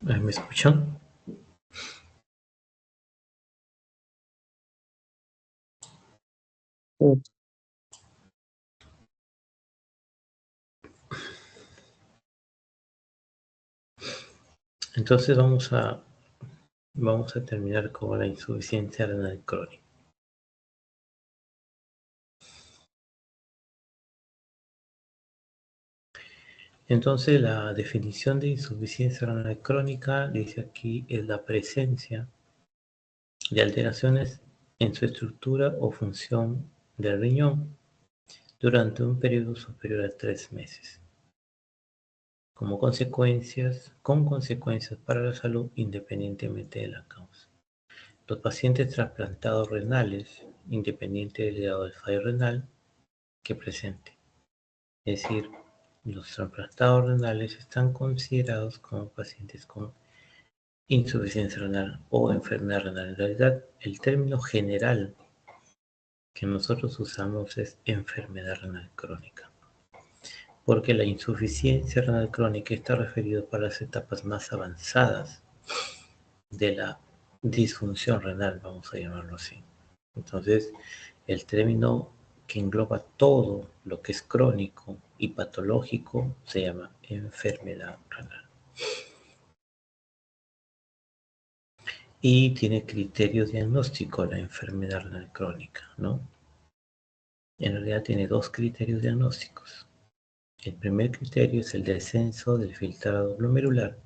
¿Me escuchan? Sí. Entonces vamos a terminar con la insuficiencia renal crónica. Entonces la definición de insuficiencia renal crónica, dice aquí, es la presencia de alteraciones en su estructura o función del riñón durante un periodo superior a 3 meses, con consecuencias para la salud independientemente de la causa. Los pacientes trasplantados renales, independiente del grado de fallo renal que presente, es decir, los trasplantados renales están considerados como pacientes con insuficiencia renal o enfermedad renal. En realidad, el término general que nosotros usamos es enfermedad renal crónica, porque la insuficiencia renal crónica está referido para las etapas más avanzadas de la disfunción renal, vamos a llamarlo así. Entonces, el término que engloba todo lo que es crónico y patológico se llama enfermedad renal. Y tiene criterio diagnóstico la enfermedad renal crónica, ¿no? En realidad tiene dos criterios diagnósticos. El primer criterio es el descenso del filtrado glomerular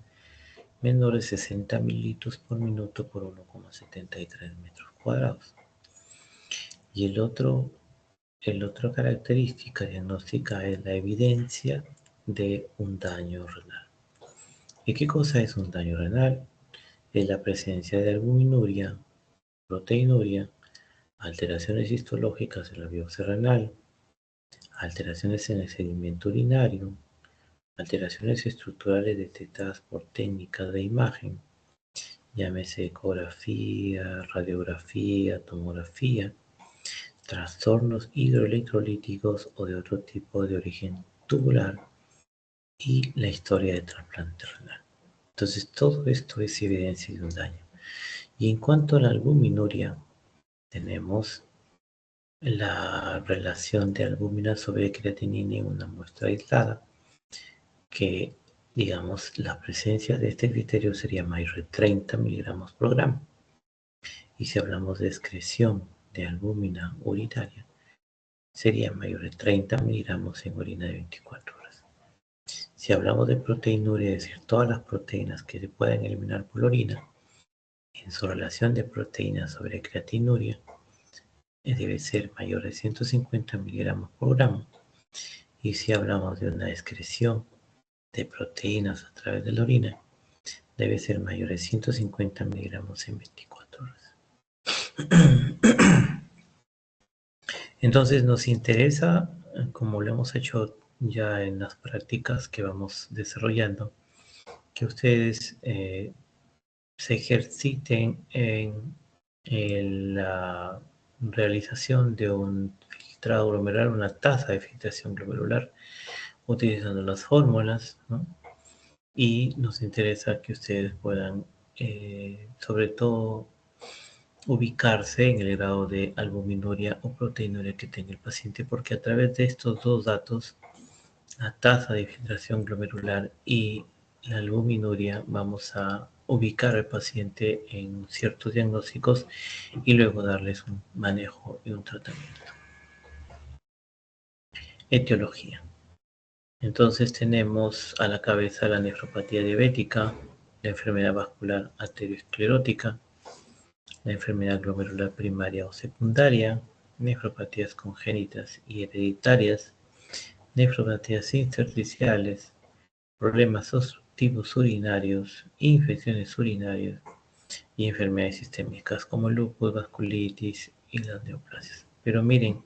menor de 60 mililitros por minuto por 1,73 metros cuadrados. Y el otro característica diagnóstica es la evidencia de un daño renal. ¿Y qué cosa es un daño renal? Es la presencia de albuminuria, proteinuria, alteraciones histológicas en la biopsia renal, alteraciones en el sedimento urinario, alteraciones estructurales detectadas por técnicas de imagen, llámese ecografía, radiografía, tomografía, trastornos hidroelectrolíticos o de otro tipo de origen tubular y la historia de trasplante renal. Entonces todo esto es evidencia de un daño. Y en cuanto a la albuminuria, tenemos la relación de albúmina sobre creatinina en una muestra aislada, que digamos la presencia de este criterio sería mayor de 30 miligramos por gramo. Y si hablamos de excreción de albúmina urinaria, sería mayor de 30 miligramos en orina de 24 horas. Si hablamos de proteinuria, es decir, todas las proteínas que se pueden eliminar por la orina, en su relación de proteínas sobre creatinuria, debe ser mayor de 150 miligramos por gramo. Y si hablamos de una excreción de proteínas a través de la orina, debe ser mayor de 150 miligramos en 24 horas. Entonces nos interesa, como lo hemos hecho ya en las prácticas que vamos desarrollando, que ustedes se ejerciten en la realización de un filtrado glomerular, una tasa de filtración glomerular, utilizando las fórmulas, ¿no? Y nos interesa que ustedes puedan, sobre todo, ubicarse en el grado de albuminuria o proteinuria que tenga el paciente, porque a través de estos dos datos, la tasa de filtración glomerular y la albuminuria, vamos a ubicar al paciente en ciertos diagnósticos y luego darles un manejo y un tratamiento. Etiología. Entonces tenemos a la cabeza la nefropatía diabética, la enfermedad vascular arteriosclerótica, la enfermedad glomerular primaria o secundaria, nefropatías congénitas y hereditarias, nefropatías intersticiales, problemas obstructivos urinarios, infecciones urinarias y enfermedades sistémicas como lupus, vasculitis y las neoplasias. Pero miren,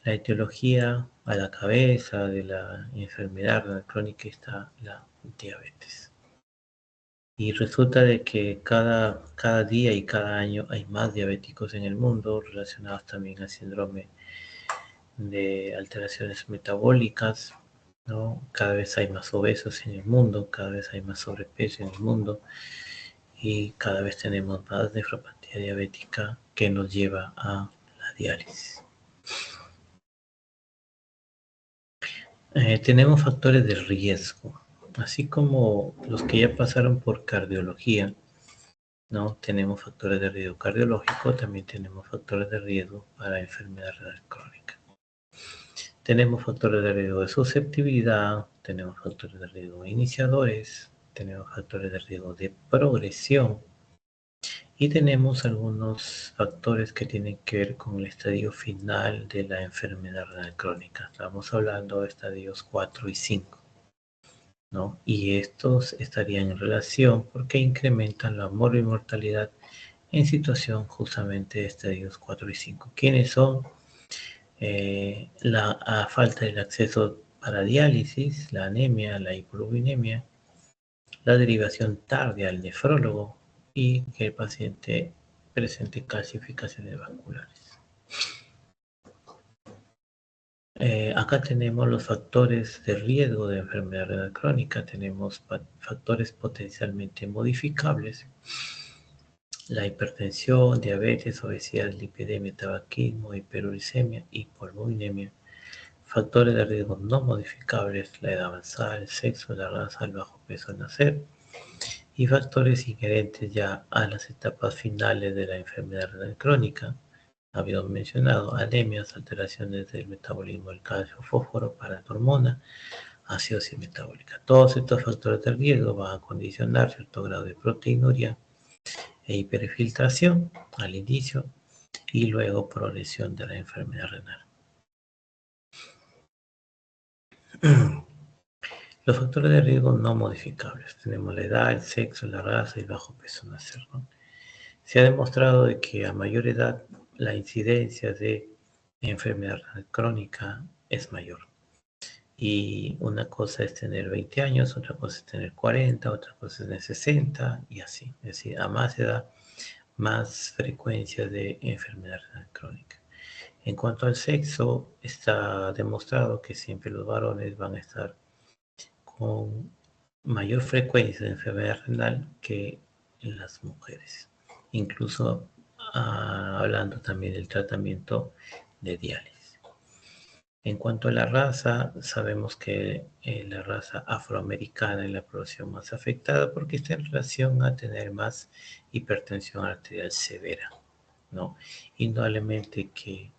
la etiología a la cabeza de la enfermedad crónica está la diabetes. Y resulta de que cada día y cada año hay más diabéticos en el mundo relacionados también al síndrome de alteraciones metabólicas, ¿no? Cada vez hay más obesos en el mundo, cada vez hay más sobrepeso en el mundo y cada vez tenemos más nefropatía diabética que nos lleva a la diálisis. Tenemos factores de riesgo, así como los que ya pasaron por cardiología, ¿no? Tenemos factores de riesgo cardiológico, también tenemos factores de riesgo para enfermedad renal crónica. Tenemos factores de riesgo de susceptibilidad, tenemos factores de riesgo iniciadores, tenemos factores de riesgo de progresión y tenemos algunos factores que tienen que ver con el estadio final de la enfermedad renal crónica. Estamos hablando de estadios 4 y 5. ¿No? Y estos estarían en relación porque incrementan la morbimortalidad en situación justamente de estadios 4 y 5. ¿Quiénes son? La falta del acceso para diálisis, la anemia, la hipoglucemia, la derivación tardía al nefrólogo y que el paciente presente calcificaciones vasculares. Acá tenemos los factores de riesgo de enfermedad renal crónica, tenemos factores potencialmente modificables, la hipertensión, diabetes, obesidad, lipidemia, tabaquismo, hiperuricemia y polvorinemia. Factores de riesgo no modificables, la edad avanzada, el sexo, la raza, el bajo peso al nacer. Y factores inherentes ya a las etapas finales de la enfermedad renal crónica. Habíamos mencionado anemias, alteraciones del metabolismo del calcio, fósforo, paratormona, acidosis metabólica. Todos estos factores de riesgo van a condicionar cierto grado de proteinuria e hiperfiltración al inicio y luego progresión de la enfermedad renal. Los factores de riesgo no modificables. Tenemos la edad, el sexo, la raza y el bajo peso nacer, ¿no? Se ha demostrado de que a mayor edad la incidencia de enfermedad crónica es mayor. Y una cosa es tener 20 años, otra cosa es tener 40, otra cosa es tener 60 y así. Es decir, a más edad, más frecuencia de enfermedad crónica. En cuanto al sexo, está demostrado que siempre los varones van a estar con mayor frecuencia de enfermedad renal que en las mujeres. Incluso hablando también del tratamiento de diálisis. En cuanto a la raza, sabemos que la raza afroamericana es la población más afectada porque está en relación a tener más hipertensión arterial severa, ¿no? Indudablemente que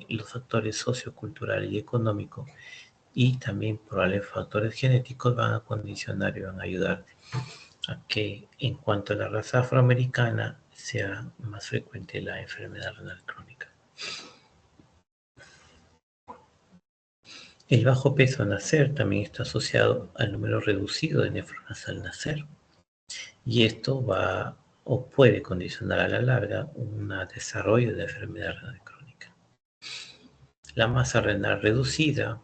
los factores socioculturales y económicos y también probables factores genéticos van a condicionar y van a ayudar a que en cuanto a la raza afroamericana sea más frecuente la enfermedad renal crónica. El bajo peso al nacer también está asociado al número reducido de nefronas al nacer y esto va o puede condicionar a la larga un desarrollo de enfermedad renal crónica. La masa renal reducida,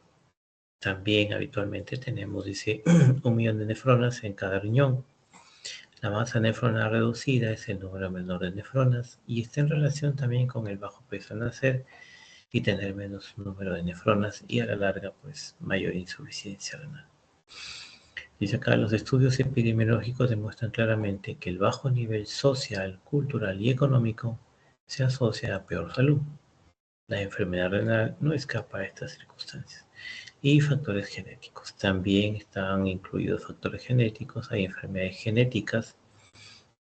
también habitualmente tenemos, dice, 1 millón de nefronas en cada riñón. La masa nefronal reducida es el número menor de nefronas y está en relación también con el bajo peso al nacer y tener menos número de nefronas y a la larga pues mayor insuficiencia renal. Dice acá, los estudios epidemiológicos demuestran claramente que el bajo nivel social, cultural y económico se asocia a peor salud. La enfermedad renal no escapa a estas circunstancias. Y factores genéticos. También están incluidos factores genéticos. Hay enfermedades genéticas,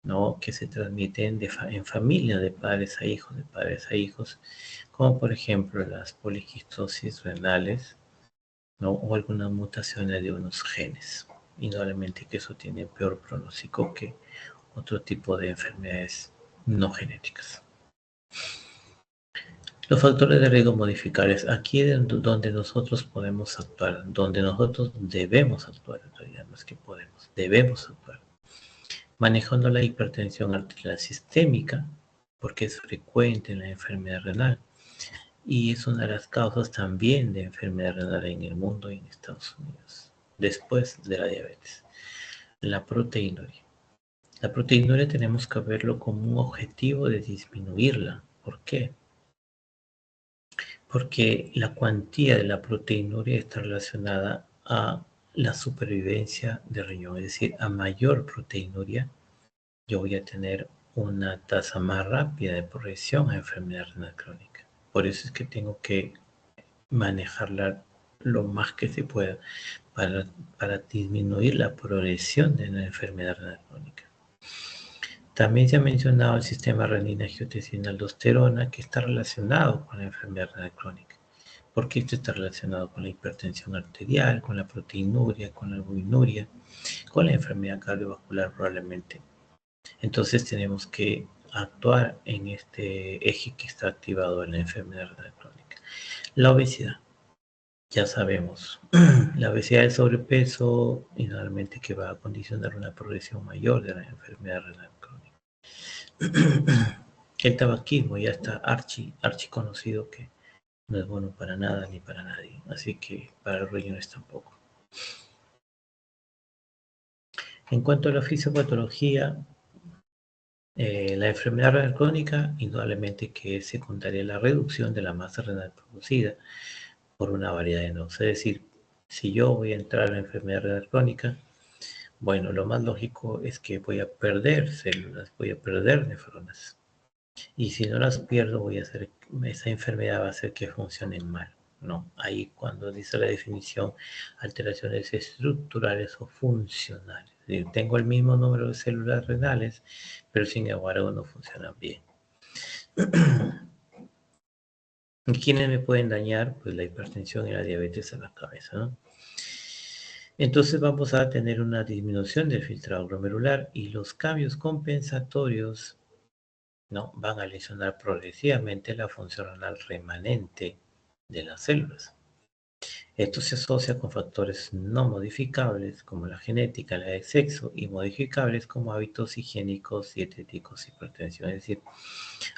¿no?, que se transmiten en familia de padres a hijos, como por ejemplo las poliquistosis renales, ¿no?, o algunas mutaciones de unos genes. Indudablemente que eso tiene peor pronóstico que otro tipo de enfermedades no genéticas. Los factores de riesgo modificables, aquí es donde nosotros podemos actuar, donde nosotros debemos actuar, en realidad no es que podemos, debemos actuar. Manejando la hipertensión arterial sistémica, porque es frecuente en la enfermedad renal y es una de las causas también de enfermedad renal en el mundo y en Estados Unidos, después de la diabetes. La proteinuria. La proteinuria tenemos que verlo como un objetivo de disminuirla. ¿Por qué? porque la cuantía de la proteinuria está relacionada a la supervivencia del riñón, es decir, a mayor proteinuria, yo voy a tener una tasa más rápida de progresión a enfermedad renal crónica. Por eso es que tengo que manejarla lo más que se pueda para disminuir la progresión de la enfermedad renal crónica. También se ha mencionado el sistema renina-angiotensina-aldosterona, que está relacionado con la enfermedad renal crónica, porque esto está relacionado con la hipertensión arterial, con la proteinuria, con la albuminuria, con la enfermedad cardiovascular probablemente. Entonces tenemos que actuar en este eje que está activado en la enfermedad renal crónica. La obesidad, ya sabemos, la obesidad y el sobrepeso normalmente que va a condicionar una progresión mayor de la enfermedad renal crónica. El tabaquismo ya está archi conocido que no es bueno para nada ni para nadie, así que para los riñones tampoco. En cuanto a la fisiopatología, la enfermedad renal crónica, indudablemente que es secundaria a la reducción de la masa renal producida por una variedad de nodos. Es decir, si yo voy a entrar a la enfermedad renal crónica, bueno, lo más lógico es que voy a perder células, voy a perder nefronas. Y si no las pierdo, esa enfermedad va a hacer que funcionen mal. No, ahí cuando dice la definición, alteraciones estructurales o funcionales. Es decir, tengo el mismo número de células renales, pero sin embargo no funcionan bien. ¿Quiénes me pueden dañar? Pues la hipertensión y la diabetes a la cabeza, ¿no? Entonces vamos a tener una disminución del filtrado glomerular y los cambios compensatorios, ¿no?, van a lesionar progresivamente la función renal remanente de las células. Esto se asocia con factores no modificables como la genética, la de sexo, y modificables como hábitos higiénicos, dietéticos, hipertensión. Es decir,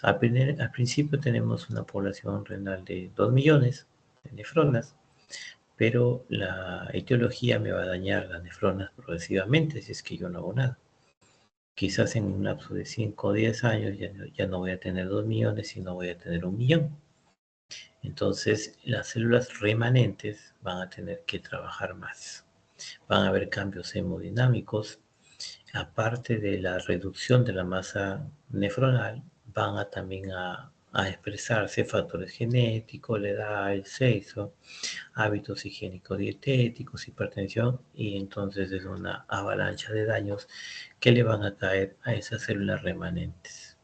al principio tenemos una población renal de 2 millones de nefronas, pero la etiología me va a dañar las nefronas progresivamente si es que yo no hago nada. Quizás en un lapso de 5 o 10 años ya no voy a tener 2 millones, sino voy a tener 1 millón. Entonces, las células remanentes van a tener que trabajar más. Van a haber cambios hemodinámicos. Aparte de la reducción de la masa nefronal, van a también a expresarse factores genéticos, la edad, el sexo, hábitos higiénicos dietéticos, hipertensión, y entonces es una avalancha de daños que le van a caer a esas células remanentes.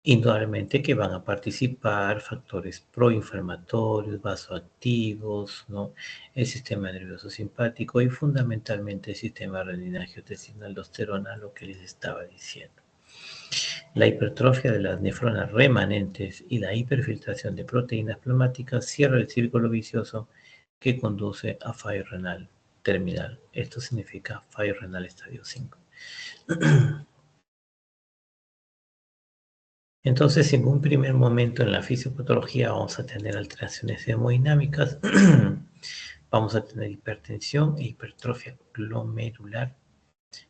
Indudablemente que van a participar factores proinflamatorios, vasoactivos, ¿no?, el sistema nervioso simpático y fundamentalmente el sistema renina-angiotensina-aldosterona, lo que les estaba diciendo. La hipertrofia de las nefronas remanentes y la hiperfiltración de proteínas plasmáticas cierra el círculo vicioso que conduce a fallo renal terminal. Esto significa fallo renal estadio 5. Entonces, en un primer momento en la fisiopatología vamos a tener alteraciones hemodinámicas, vamos a tener hipertensión e hipertrofia glomerular.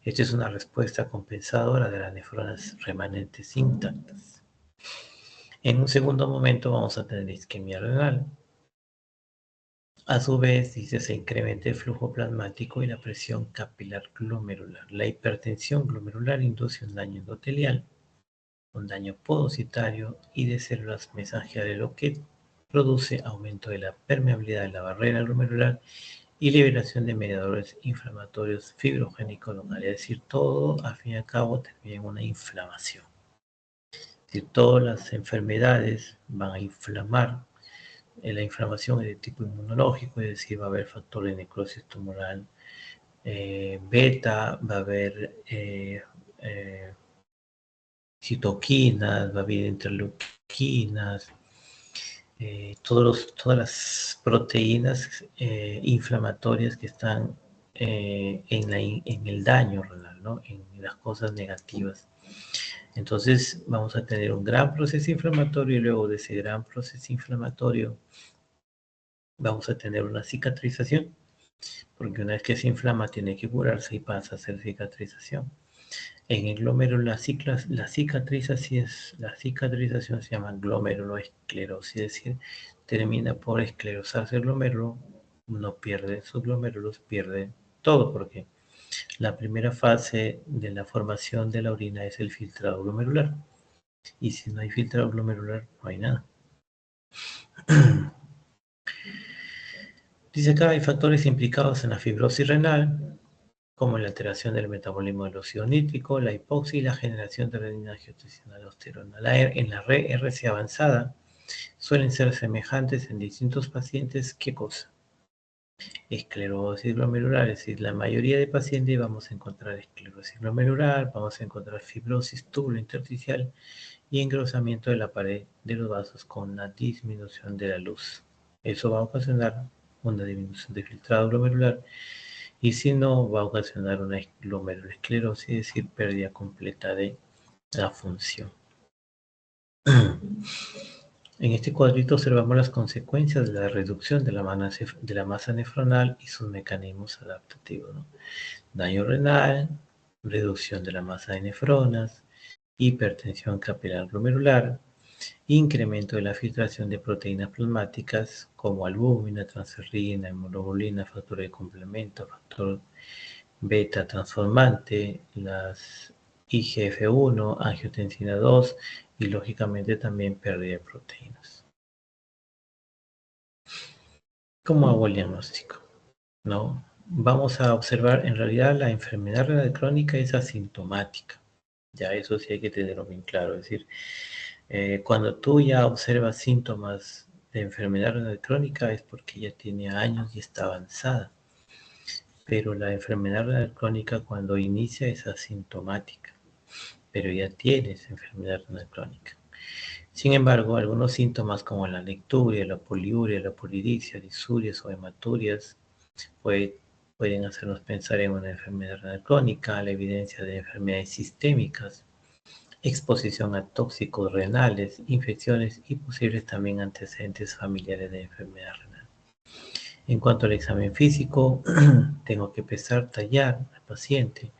Esta es una respuesta compensadora de las nefronas remanentes intactas. En un segundo momento vamos a tener isquemia renal. A su vez, se incrementa el flujo plasmático y la presión capilar glomerular. La hipertensión glomerular induce un daño endotelial, un daño podocitario y de células mesangiales, lo que produce aumento de la permeabilidad de la barrera glomerular y liberación de mediadores inflamatorios fibrogénicos locales. Es decir, todo al fin y al cabo termina en una inflamación. Es decir, todas las enfermedades van a inflamar. La inflamación es de tipo inmunológico, es decir, va a haber factor de necrosis tumoral beta, va a haber citoquinas, va a haber interleuquinas, todas las proteínas inflamatorias que están en el daño renal, ¿no?, en las cosas negativas. Entonces vamos a tener un gran proceso inflamatorio y luego de ese gran proceso inflamatorio vamos a tener una cicatrización, porque una vez que se inflama tiene que curarse y pasa a ser cicatrización. En el glomérulo, la cicatrización se llama glomeruloesclerosis, es decir, termina por esclerosarse el glomérulo, no pierde sus glomérulos, pierde todo, porque la primera fase de la formación de la orina es el filtrado glomerular, y si no hay filtrado glomerular, no hay nada. Dice acá, hay factores implicados en la fibrosis renal, como la alteración del metabolismo del óxido nítrico, la hipoxia y la generación de renina-angiotensina-aldosterona. En la RC avanzada suelen ser semejantes en distintos pacientes. ¿Qué cosa? Esclerosis glomerular, es decir, la mayoría de pacientes vamos a encontrar esclerosis glomerular, vamos a encontrar fibrosis tubulointersticial y engrosamiento de la pared de los vasos con la disminución de la luz. Eso va a ocasionar una disminución de filtrado glomerular y si no, va a ocasionar una glomerulosclerosis, es decir, pérdida completa de la función. En este cuadrito observamos las consecuencias de la reducción de la masa nefronal y sus mecanismos adaptativos, ¿no? Daño renal, reducción de la masa de nefronas, hipertensión capilar glomerular, incremento de la filtración de proteínas plasmáticas como albúmina, transferrina, hemoglobina, factor de complemento, factor beta transformante, las IGF-1, angiotensina 2 y lógicamente también pérdida de proteínas. ¿Cómo hago el diagnóstico? ¿No? Vamos a observar, en realidad la enfermedad renal crónica es asintomática. Ya eso sí hay que tenerlo bien claro. Es decir, cuando tú ya observas síntomas de enfermedad renal crónica es porque ya tiene años y está avanzada. Pero la enfermedad renal crónica cuando inicia es asintomática, pero ya tienes enfermedad renal crónica. Sin embargo, algunos síntomas como la lecturia, la poliuria, la polidipsia, disurias o hematurias pueden hacernos pensar en una enfermedad renal crónica, la evidencia de enfermedades sistémicas, exposición a tóxicos renales, infecciones y posibles también antecedentes familiares de enfermedad renal. En cuanto al examen físico, tengo que pesar, tallar al paciente,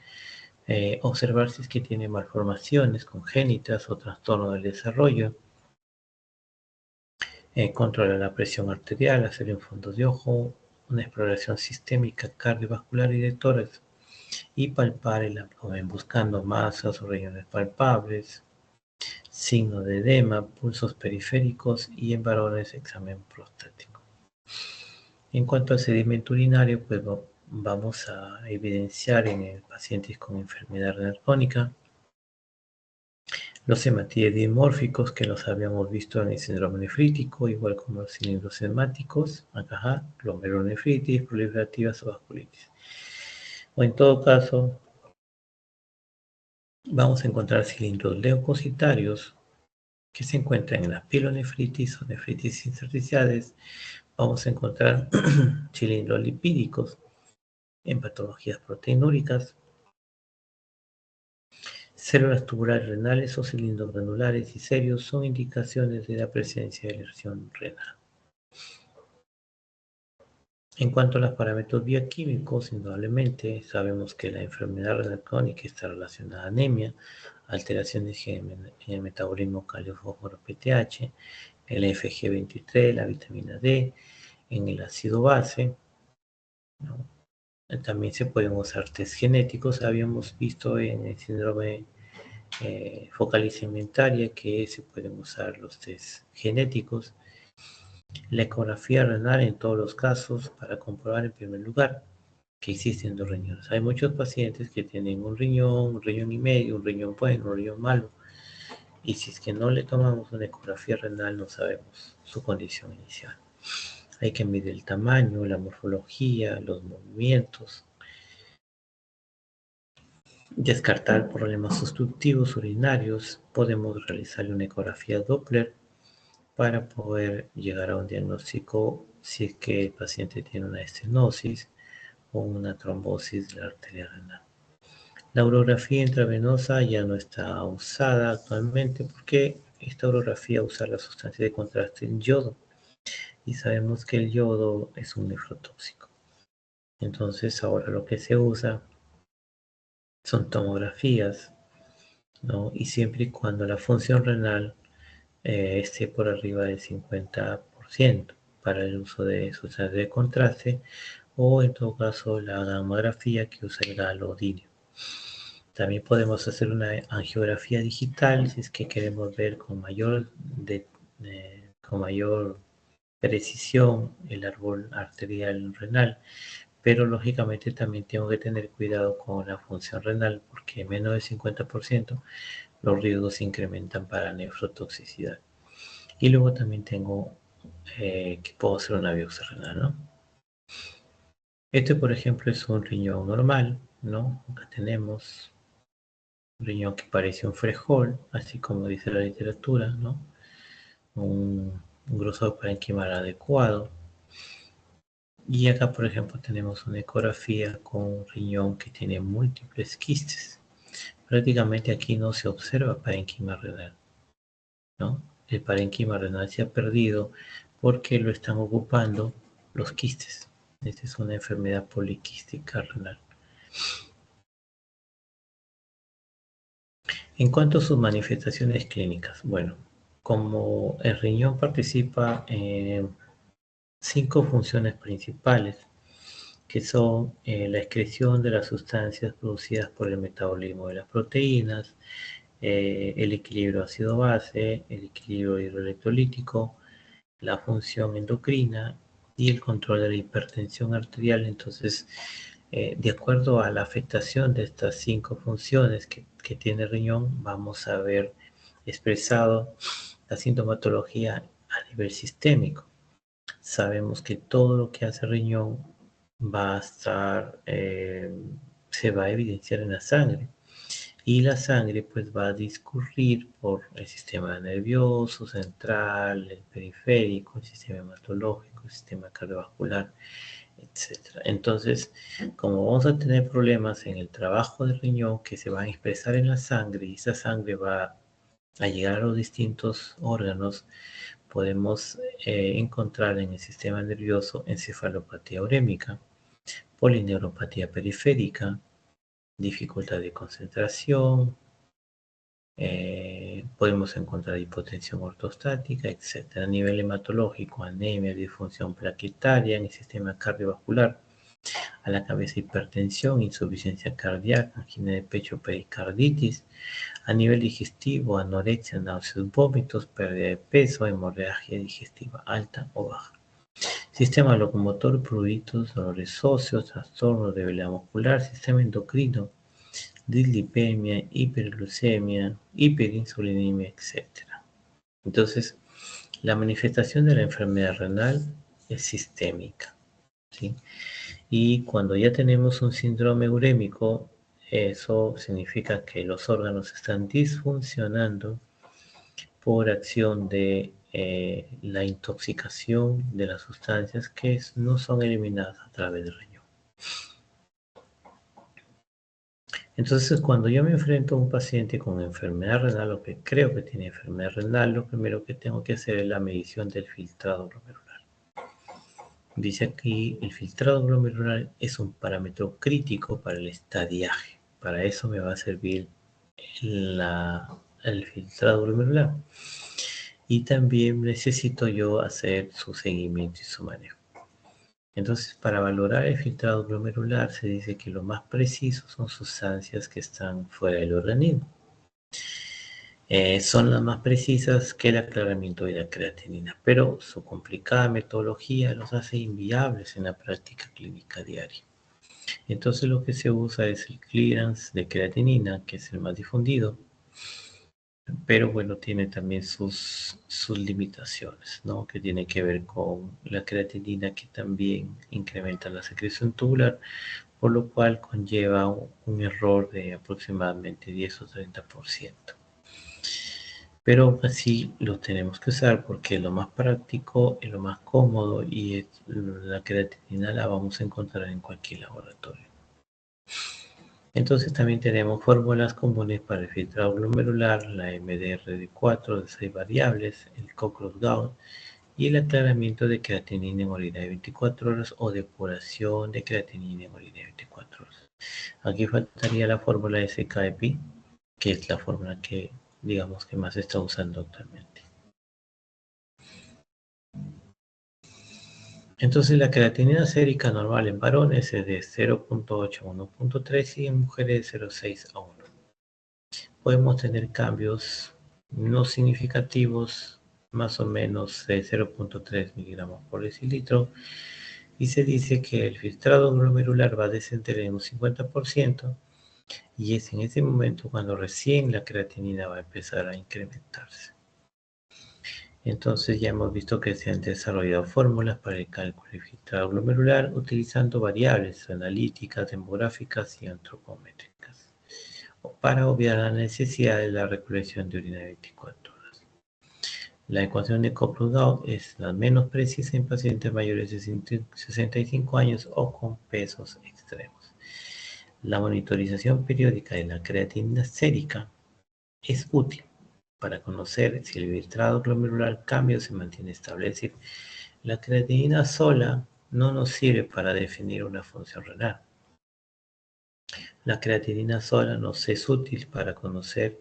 observar si es que tiene malformaciones congénitas o trastorno del desarrollo, controlar la presión arterial, hacer un fondo de ojo, una exploración sistémica cardiovascular y de tórax y palpar el abdomen buscando masas o regiones palpables, signo de edema, pulsos periféricos y en varones examen prostático. En cuanto al sedimento urinario, pues vamos a evidenciar en pacientes con enfermedad renal crónica los hematíes dimórficos que los habíamos visto en el síndrome nefrítico, igual como los cilindros hemáticos, acá, glomerulonefritis, proliferativas o vasculitis. O en todo caso, vamos a encontrar cilindros leucocitarios que se encuentran en las pielonefritis o nefritis intersticiales. Vamos a encontrar cilindros lipídicos en patologías proteinúricas, células tubulares renales o cilindros granulares y serios son indicaciones de la presencia de lesión renal. En cuanto a los parámetros bioquímicos, indudablemente sabemos que la enfermedad renal crónica está relacionada a anemia, alteraciones en el metabolismo calcio-fósforo-PTH, el FG23, la vitamina D, en el ácido base, ¿no? También se pueden usar test genéticos, habíamos visto en el síndrome focalización que se pueden usar los test genéticos. La ecografía renal en todos los casos para comprobar en primer lugar que existen dos riñones. Hay muchos pacientes que tienen un riñón y medio, un riñón bueno, un riñón malo, y si es que no le tomamos una ecografía renal no sabemos su condición inicial. Hay que medir el tamaño, la morfología, los movimientos, descartar problemas obstructivos urinarios, podemos realizarle una ecografía Doppler para poder llegar a un diagnóstico si es que el paciente tiene una estenosis o una trombosis de la arteria renal. La urografía intravenosa ya no está usada actualmente porque esta urografía usa la sustancia de contraste en yodo y sabemos que el yodo es un nefrotóxico. Entonces ahora lo que se usa son tomografías, ¿no? Y siempre y cuando la función renal esté por arriba del 50% para el uso de sustancias de contraste, o en todo caso la gamografía que usa el galodinio. También podemos hacer una angiografía digital si es que queremos ver con mayor precisión el árbol arterial renal, pero lógicamente también tengo que tener cuidado con la función renal porque menos del 50% los riesgos se incrementan para nefrotoxicidad. Y luego también tengo que puedo hacer una biopsia renal, ¿no? Este, por ejemplo, es un riñón normal, ¿no? Acá tenemos un riñón que parece un frijol, así como dice la literatura, ¿no? Un grosor parenquimal adecuado. Y acá, por ejemplo, tenemos una ecografía con un riñón que tiene múltiples quistes. Prácticamente aquí no se observa parenquima renal, ¿no? El parenquima renal se ha perdido porque lo están ocupando los quistes. Esta es una enfermedad poliquística renal. En cuanto a sus manifestaciones clínicas, bueno, como el riñón participa en 5 funciones principales, que son la excreción de las sustancias producidas por el metabolismo de las proteínas, el equilibrio ácido-base, el equilibrio hidroelectrolítico, la función endocrina y el control de la hipertensión arterial. Entonces, de acuerdo a la afectación de estas 5 funciones que tiene el riñón, vamos a ver expresado la sintomatología a nivel sistémico. Sabemos que todo lo que hace el riñón va a estar, se va a evidenciar en la sangre. Y la sangre pues va a discurrir por el sistema nervioso central, el periférico, el sistema hematológico, el sistema cardiovascular, etc. Entonces, como vamos a tener problemas en el trabajo del riñón que se van a expresar en la sangre y esa sangre va a llegar a los distintos órganos, podemos encontrar en el sistema nervioso encefalopatía urémica, polineuropatía periférica, dificultad de concentración, podemos encontrar hipotensión ortostática, etc. A nivel hematológico, anemia, disfunción plaquetaria en el sistema cardiovascular, a la cabeza hipertensión, insuficiencia cardíaca, angina de pecho, pericarditis, a nivel digestivo, anorexia, náuseas, vómitos, pérdida de peso, hemorragia digestiva alta o baja. Sistema locomotor, pruritos, dolores óseos, trastornos de debilidad muscular, sistema endocrino, dislipemia, hiperglucemia, hiperinsulinemia, etc. Entonces, la manifestación de la enfermedad renal es sistémica, ¿sí? Y cuando ya tenemos un síndrome urémico, eso significa que los órganos están disfuncionando por acción de la intoxicación de las sustancias que no son eliminadas a través del riñón. Entonces, cuando yo me enfrento a un paciente con enfermedad renal o que creo que tiene enfermedad renal, lo primero que tengo que hacer es la medición del filtrado glomerular. Dice aquí, el filtrado glomerular es un parámetro crítico para el estadiaje. Para eso me va a servir el filtrado glomerular. Y también necesito yo hacer su seguimiento y su manejo. Entonces, para valorar el filtrado glomerular se dice que lo más preciso son sustancias que están fuera del organismo. Son las más precisas que el aclaramiento de la creatinina, pero su complicada metodología los hace inviables en la práctica clínica diaria. Entonces lo que se usa es el clearance de creatinina, que es el más difundido, pero bueno, tiene también sus limitaciones, ¿no? Que tiene que ver con la creatinina que también incrementa la secreción tubular, por lo cual conlleva un error de aproximadamente 10 o 30%. Pero aún así lo tenemos que usar porque es lo más práctico, es lo más cómodo y la creatinina la vamos a encontrar en cualquier laboratorio. Entonces también tenemos fórmulas comunes para el filtrado glomerular, la MDR de 4 de 6 variables, el Cockroach Gauss y el aclaramiento de creatinina en orina de 24 horas o depuración de creatinina en orina de 24 horas. Aquí faltaría la fórmula SKEPI, que es la fórmula que, digamos, que más se está usando actualmente. Entonces, la creatinina sérica normal en varones es de 0.8 a 1.3 y en mujeres de 0.6 a 1. Podemos tener cambios no significativos, más o menos de 0.3 miligramos por decilitro, y se dice que el filtrado glomerular va a descender en un 50%, y es en ese momento cuando recién la creatinina va a empezar a incrementarse. Entonces ya hemos visto que se han desarrollado fórmulas para el cálculo del filtrado glomerular utilizando variables analíticas, demográficas y antropométricas para obviar la necesidad de la recolección de orina de 24 horas. La ecuación de Coplug-Gauss es la menos precisa en pacientes mayores de 65 años o con pesos extremos. La monitorización periódica de la creatinina sérica es útil para conocer si el filtrado glomerular cambia o se mantiene estable. Es decir, la creatinina sola no nos sirve para definir una función renal. La creatinina sola nos es útil para conocer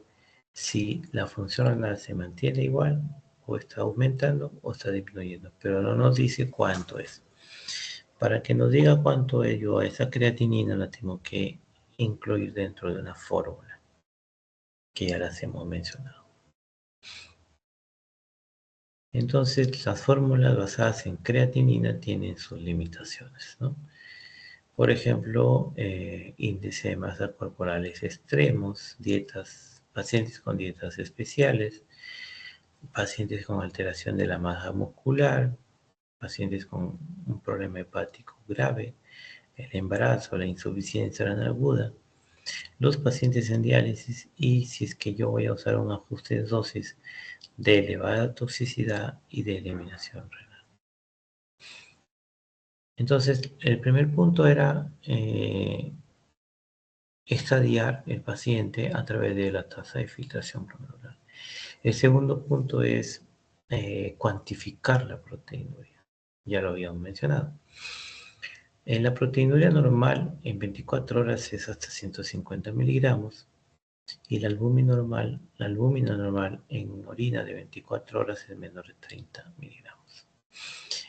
si la función renal se mantiene igual o está aumentando o está disminuyendo, pero no nos dice cuánto es. Para que nos diga cuánto es, yo a esa creatinina la tengo que incluir dentro de una fórmula que ya las hemos mencionado. Entonces, las fórmulas basadas en creatinina tienen sus limitaciones, ¿no? Por ejemplo, índice de masa corporales extremos, pacientes con dietas especiales, pacientes con alteración de la masa muscular, pacientes con un problema hepático grave, el embarazo, la insuficiencia renal aguda, los pacientes en diálisis y si es que yo voy a usar un ajuste de dosis de elevada toxicidad y de eliminación renal. Entonces, el primer punto era estadiar el paciente a través de la tasa de filtración glomerular. El segundo punto es cuantificar la proteinuria. Ya lo habíamos mencionado. En la proteinuria normal en 24 horas es hasta 150 miligramos y la albúmina normal en orina de 24 horas es menor de 30 miligramos.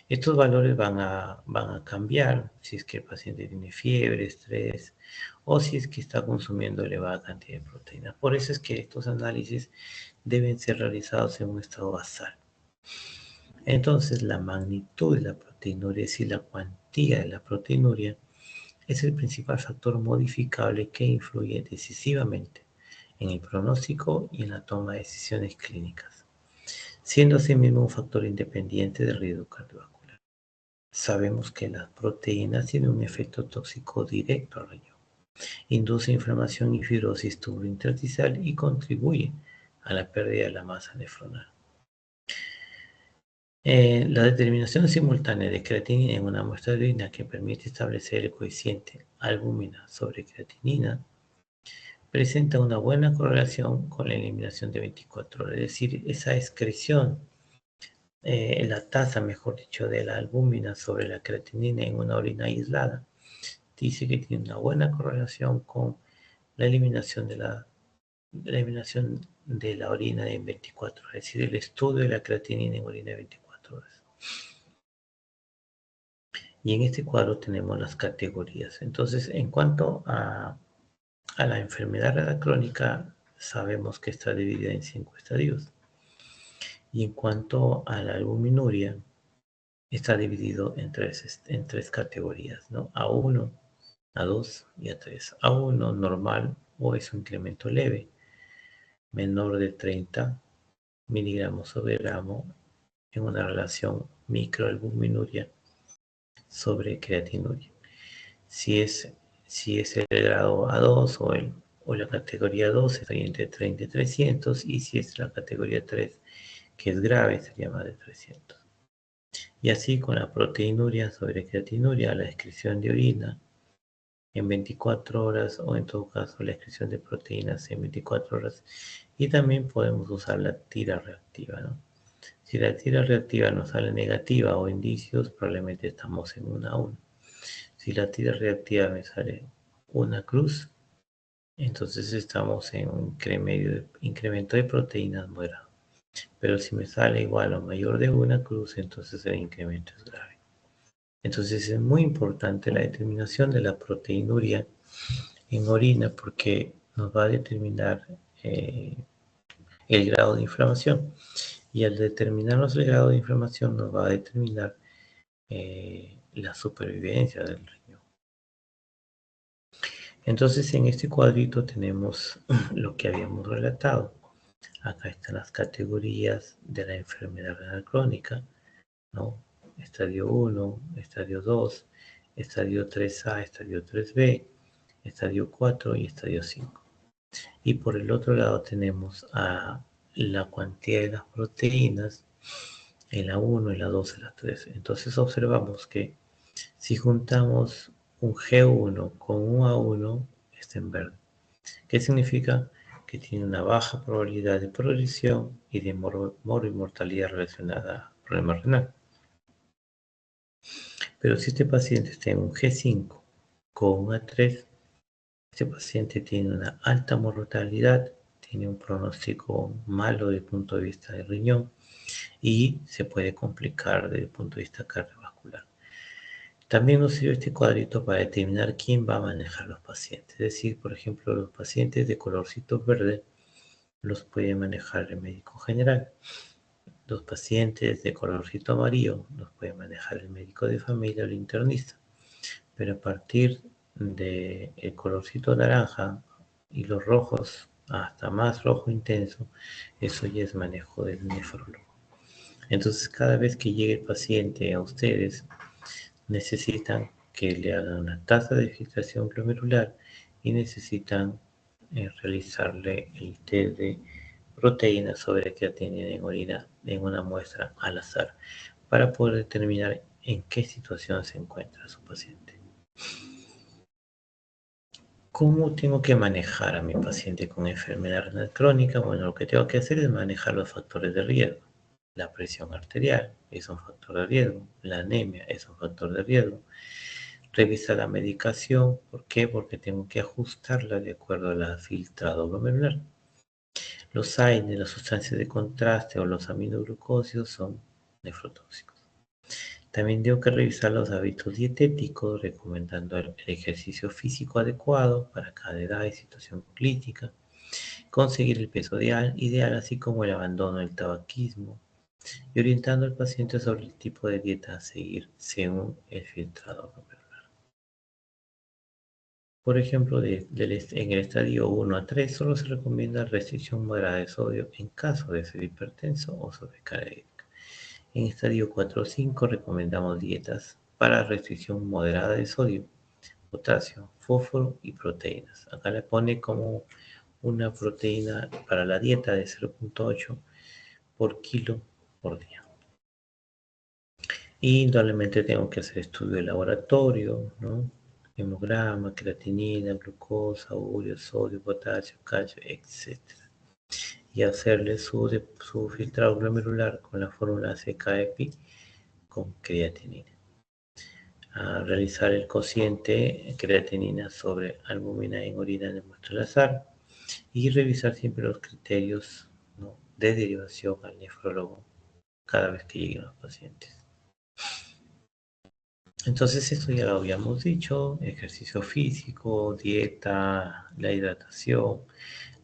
Estos valores van a cambiar si es que el paciente tiene fiebre, estrés o si es que está consumiendo elevada cantidad de proteína. Por eso es que estos análisis deben ser realizados en un estado basal. Entonces, la magnitud de la proteinuria, es decir, la cuantía de la proteinuria, es el principal factor modificable que influye decisivamente en el pronóstico y en la toma de decisiones clínicas, siendo asimismo un factor independiente del riesgo cardiovascular. Sabemos que las proteínas tienen un efecto tóxico directo al riñón, induce inflamación y fibrosis tubulointersticial y contribuye a la pérdida de la masa nefronal. La determinación simultánea de creatinina en una muestra de orina que permite establecer el coeficiente albúmina sobre creatinina presenta una buena correlación con la eliminación de 24 horas, es decir, esa excreción, la tasa, mejor dicho, de la albúmina sobre la creatinina en una orina aislada, dice que tiene una buena correlación con la eliminación de la orina en 24 horas, es decir, el estudio de la creatinina en orina de 24 horas. Y en este cuadro tenemos las categorías. Entonces, en cuanto a la enfermedad renal crónica, sabemos que está dividida en 5 estadios. Y en cuanto a la albuminuria, está dividido en tres categorías, ¿no? A1, A2 y A3. A1 normal o es un incremento leve, menor de 30 miligramos sobre gramo en una relación microalbuminuria sobre creatinuria. Si es el grado A2 o la categoría 2 estaría entre 30 y 300, y si es la categoría 3, que es grave, sería más de 300. Y así con la proteinuria sobre creatinuria, la excreción de orina en 24 horas o en todo caso la excreción de proteínas en 24 horas. Y también podemos usar la tira reactiva, ¿no? Si la tira reactiva nos sale negativa o indicios, probablemente estamos en 1-1. Si la tira reactiva me sale una cruz, entonces estamos en un incremento de proteínas moderado. Pero si me sale igual o mayor de una cruz, entonces el incremento es grave. Entonces es muy importante la determinación de la proteinuria en orina porque nos va a determinar el grado de inflamación. Y al determinarnos el grado de inflamación nos va a determinar la supervivencia del riñón. Entonces en este cuadrito tenemos lo que habíamos relatado. Acá están las categorías de la enfermedad renal crónica, ¿no? Estadio 1, estadio 2, estadio 3A, estadio 3B, estadio 4 y estadio 5. Y por el otro lado tenemos a la cuantía de las proteínas en la 1, en la 2, en la 3. Entonces observamos que si juntamos un G1 con un A1, está en verde. ¿Qué significa? Que tiene una baja probabilidad de progresión y de mortalidad relacionada a problema renal. Pero si este paciente está en un G5 con un A3, este paciente tiene una alta mortalidad, tiene un pronóstico malo desde el punto de vista del riñón y se puede complicar desde el punto de vista cardiovascular. También nos sirve este cuadrito para determinar quién va a manejar los pacientes. Es decir, por ejemplo, los pacientes de colorcito verde los puede manejar el médico general. Los pacientes de colorcito amarillo los puede manejar el médico de familia o el internista. Pero a partir del colorcito naranja y los rojos, hasta más rojo intenso, eso ya es manejo del nefrólogo. Entonces, cada vez que llegue el paciente a ustedes, necesitan que le hagan una tasa de filtración glomerular y necesitan realizarle el test de proteínas sobre creatinina en orina en una muestra al azar para poder determinar en qué situación se encuentra su paciente. ¿Cómo tengo que manejar a mi paciente con enfermedad renal crónica? Bueno, lo que tengo que hacer es manejar los factores de riesgo. La presión arterial es un factor de riesgo, la anemia es un factor de riesgo. Revisa la medicación, ¿por qué? Porque tengo que ajustarla de acuerdo a la filtrado glomerular. Los AINE, las sustancias de contraste o los aminoglucósidos son nefrotóxicos. También tengo que revisar los hábitos dietéticos, recomendando el ejercicio físico adecuado para cada edad y situación clínica, conseguir el peso ideal, así como el abandono del tabaquismo, y orientando al paciente sobre el tipo de dieta a seguir según el filtrado glomerular. Por ejemplo, en el estadio 1 a 3 solo se recomienda restricción moderada de sodio en caso de ser hipertenso o sobrecardiaco. En estadio 4 o 5 recomendamos dietas para restricción moderada de sodio, potasio, fósforo y proteínas. Acá le pone como una proteína para la dieta de 0,8 por kilo por día. Y indudablemente tengo que hacer estudio de laboratorio, ¿no? Hemograma, creatinina, glucosa, urea, sodio, potasio, calcio, etc. Y hacerle su filtrado glomerular con la fórmula CKEPI con creatinina. A realizar el cociente creatinina sobre albúmina en orina de muestra al azar y revisar siempre los criterios, ¿no?, de derivación al nefrólogo cada vez que lleguen los pacientes. Entonces esto ya lo habíamos dicho: ejercicio físico, dieta, la hidratación,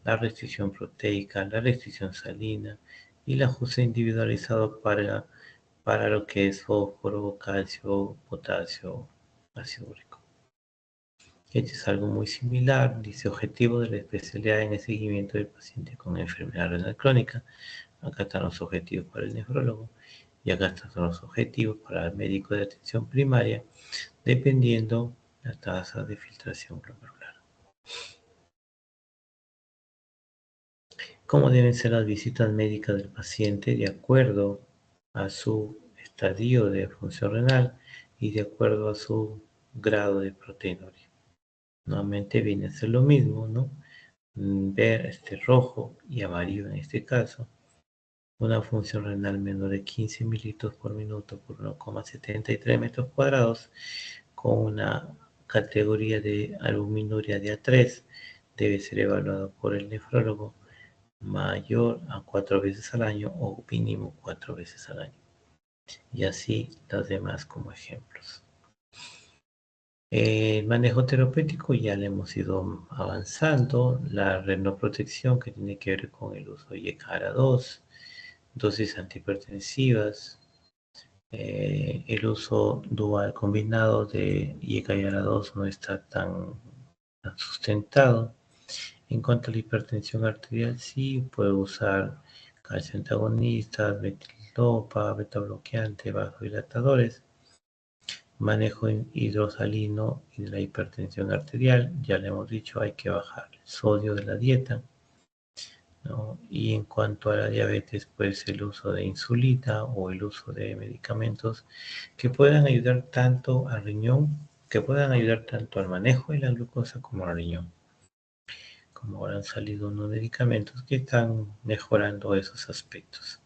la restricción proteica, la restricción salina y el ajuste individualizado para lo que es fósforo, calcio, potasio, ácido úrico. Este es algo muy similar, dice objetivo de la especialidad en el seguimiento del paciente con enfermedad renal crónica. Acá están los objetivos para el nefrólogo y acá están los objetivos para el médico de atención primaria, dependiendo la tasa de filtración glomerular. ¿Cómo deben ser las visitas médicas del paciente? De acuerdo a su estadio de función renal y de acuerdo a su grado de proteinuria. Nuevamente viene a ser lo mismo, ¿no? Ver rojo y amarillo en este caso una función renal menor de 15 mililitros por minuto por 1,73 metros cuadrados, con una categoría de albuminuria de A3, debe ser evaluado por el nefrólogo mayor a 4 veces al año o mínimo 4 veces al año. Y así los demás como ejemplos. El manejo terapéutico ya le hemos ido avanzando, la renoprotección que tiene que ver con el uso de YECARA2, dosis antihipertensivas, el uso dual combinado de YECARA2 no está tan sustentado. En cuanto a la hipertensión arterial, sí puede usar calcio antagonistas, metilopa, beta bloqueante, vasodilatadores. Manejo hidrosalino y de la hipertensión arterial, ya le hemos dicho, hay que bajar el sodio de la dieta, ¿no? Y en cuanto a la diabetes, pues el uso de insulina o el uso de medicamentos que puedan ayudar tanto al riñón, que puedan ayudar tanto al manejo de la glucosa como al riñón. Como ahora han salido unos medicamentos que están mejorando esos aspectos.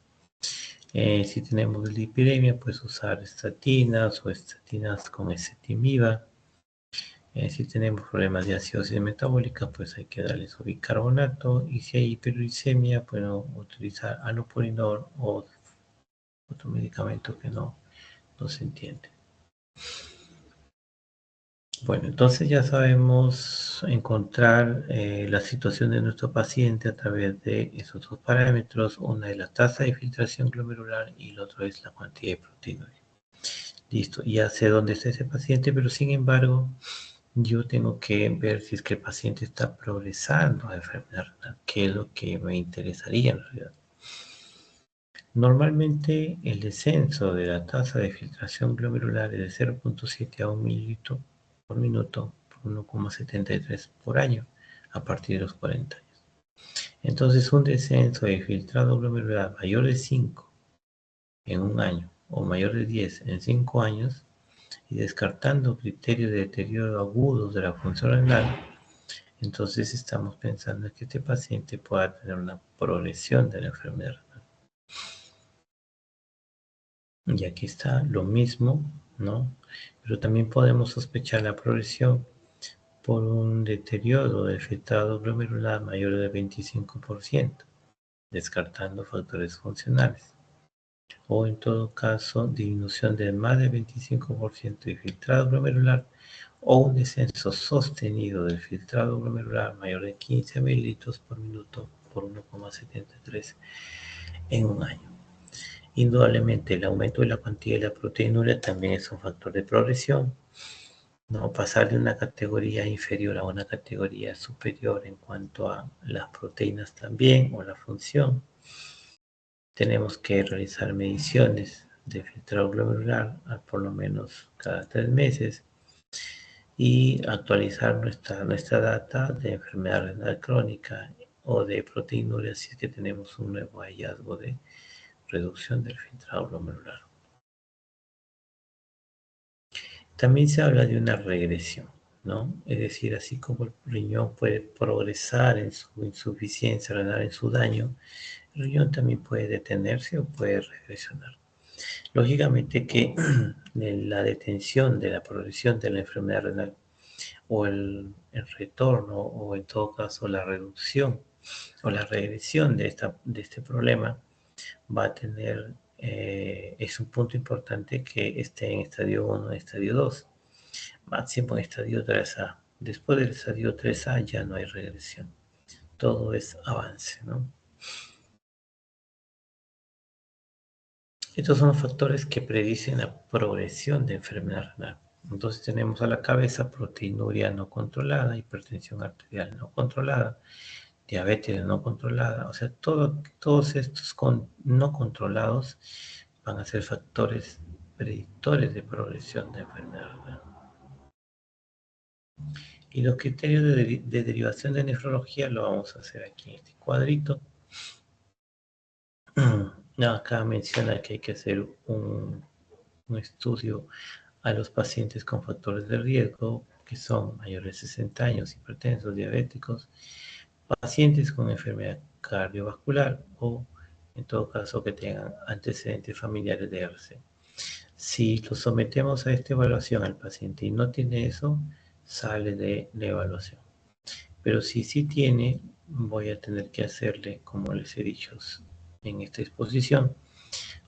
Si tenemos lipidemia, pues usar estatinas o estatinas con ezetimiba. Si tenemos problemas de acidosis metabólica, pues hay que darles bicarbonato. Y si hay hiperuricemia, bueno, utilizar allopurinol o otro medicamento que no se entiende. Bueno, entonces ya sabemos encontrar la situación de nuestro paciente a través de esos dos parámetros. Una es la tasa de filtración glomerular y el otro es la cantidad de proteína. Listo, ya sé dónde está ese paciente, pero sin embargo, yo tengo que ver si es que el paciente está progresando a enfermedad renal, que es lo que me interesaría en realidad. Normalmente el descenso de la tasa de filtración glomerular es de 0,7 a 1 mililitro por minuto por 1,73 por año a partir de los 40 años. Entonces un descenso de filtrado glomerular mayor de 5 en un año o mayor de 10 en 5 años y descartando criterios de deterioro agudos de la función renal, entonces estamos pensando que este paciente pueda tener una progresión de la enfermedad renal. Y aquí está lo mismo, ¿no? Pero también podemos sospechar la progresión por un deterioro del filtrado glomerular mayor del 25%, descartando factores funcionales. O en todo caso, disminución de más del 25% de filtrado glomerular o un descenso sostenido del filtrado glomerular mayor de 15 mililitros por minuto por 1,73 en un año. Indudablemente, el aumento de la cantidad de la proteinuria también es un factor de progresión, ¿no? Pasar de una categoría inferior a una categoría superior en cuanto a las proteínas también o la función. Tenemos que realizar mediciones de filtrado glomerular por lo menos cada 3 meses y actualizar nuestra data de enfermedad renal crónica o de proteinuria si es que tenemos un nuevo hallazgo de reducción del filtrado glomerular. También se habla de una regresión, ¿no? Es decir, así como el riñón puede progresar en su insuficiencia renal, en su daño, el riñón también puede detenerse o puede regresionar. Lógicamente que la detención de la progresión de la enfermedad renal o el retorno o en todo caso la reducción o la regresión de este problema va a tener, es un punto importante que esté en estadio 1, estadio 2, máximo en estadio 3A. Después del estadio 3A ya no hay regresión, todo es avance, ¿no? Estos son los factores que predicen la progresión de enfermedad renal. Entonces tenemos a la cabeza proteinuria no controlada, hipertensión arterial no controlada, diabetes no controlada, o sea, todos estos no controlados van a ser factores predictores de progresión de enfermedad renal. Y los criterios de derivación de nefrología lo vamos a hacer aquí en este cuadrito. Acá menciona que hay que hacer un estudio a los pacientes con factores de riesgo, que son mayores de 60 años, hipertensos, diabéticos, pacientes con enfermedad cardiovascular o en todo caso que tengan antecedentes familiares de RC. Si lo sometemos a esta evaluación al paciente y no tiene eso, sale de la evaluación. Pero si sí tiene, voy a tener que hacerle, como les he dicho en esta exposición,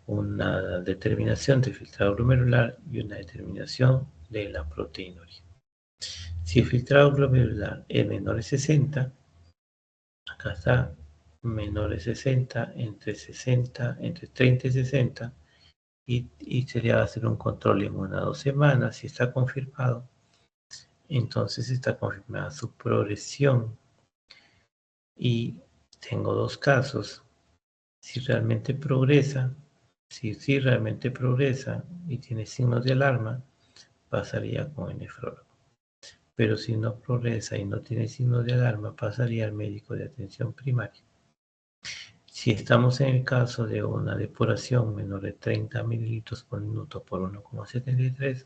una determinación de filtrado glomerular y una determinación de la proteinuria. Si el filtrado glomerular es menor de 60, acá está, menor de 60, entre 30 y 60, y sería hacer un control en 1 o 2 semanas. Si está confirmado, entonces está confirmada su progresión. Y tengo 2 casos. Si realmente progresa, si realmente progresa y tiene signos de alarma, pasaría con el nefrólogo. Pero si no progresa y no tiene signos de alarma, pasaría al médico de atención primaria. Si estamos en el caso de una depuración menor de 30 mililitros por minuto por 1,73,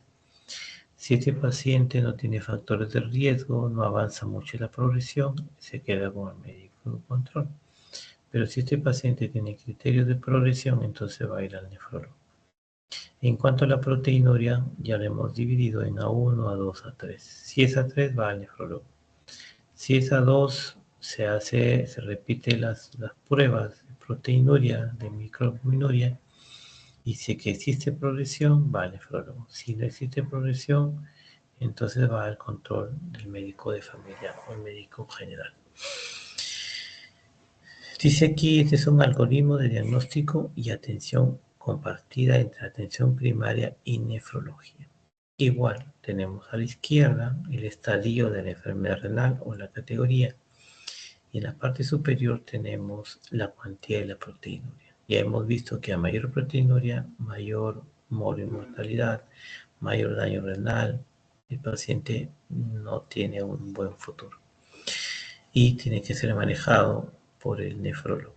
si este paciente no tiene factores de riesgo, no avanza mucho la progresión, se queda con el médico de control. Pero si este paciente tiene criterios de progresión, entonces va a ir al nefrólogo. En cuanto a la proteinuria, ya la hemos dividido en A1, A2, A3. Si es A3, va al nefrólogo. Si es A2, se repite las pruebas de proteinuria, de microalbuminuria, y si que existe progresión, va al nefrólogo. Si no existe progresión, entonces va al control del médico de familia o el médico general. Dice aquí, este es un algoritmo de diagnóstico y atención compartida entre atención primaria y nefrología. Igual, tenemos a la izquierda el estadio de la enfermedad renal o la categoría, y en la parte superior tenemos la cuantía de la proteinuria. Ya hemos visto que a mayor proteinuria, mayor mortalidad, mayor daño renal, el paciente no tiene un buen futuro y tiene que ser manejado por el nefrólogo.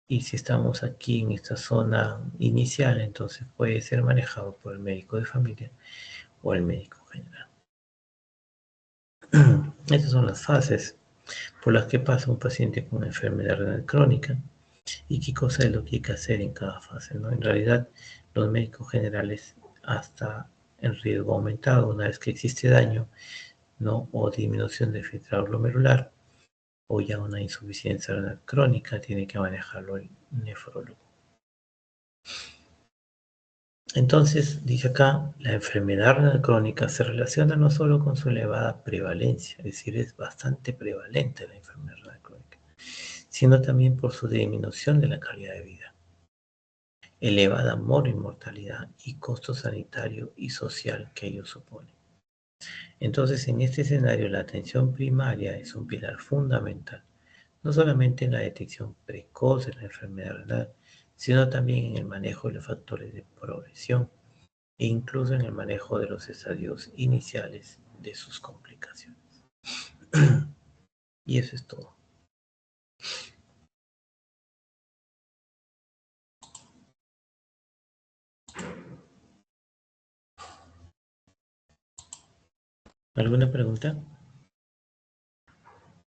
Y si estamos aquí en esta zona inicial, entonces puede ser manejado por el médico de familia o el médico general. Estas son las fases por las que pasa un paciente con una enfermedad renal crónica y qué cosa es lo que hay que hacer en cada fase, ¿no? En realidad, los médicos generales, hasta en riesgo aumentado, una vez que existe daño, ¿no? O disminución del filtrado glomerular, o ya una insuficiencia renal crónica, tiene que manejarlo el nefrólogo. Entonces, dice acá, la enfermedad renal crónica se relaciona no solo con su elevada prevalencia, es decir, es bastante prevalente la enfermedad renal crónica, sino también por su disminución de la calidad de vida, elevada mortalidad y costo sanitario y social que ello supone. Entonces, en este escenario, la atención primaria es un pilar fundamental, no solamente en la detección precoz de la enfermedad renal, sino también en el manejo de los factores de progresión e incluso en el manejo de los estadios iniciales de sus complicaciones. Y eso es todo. ¿Alguna pregunta?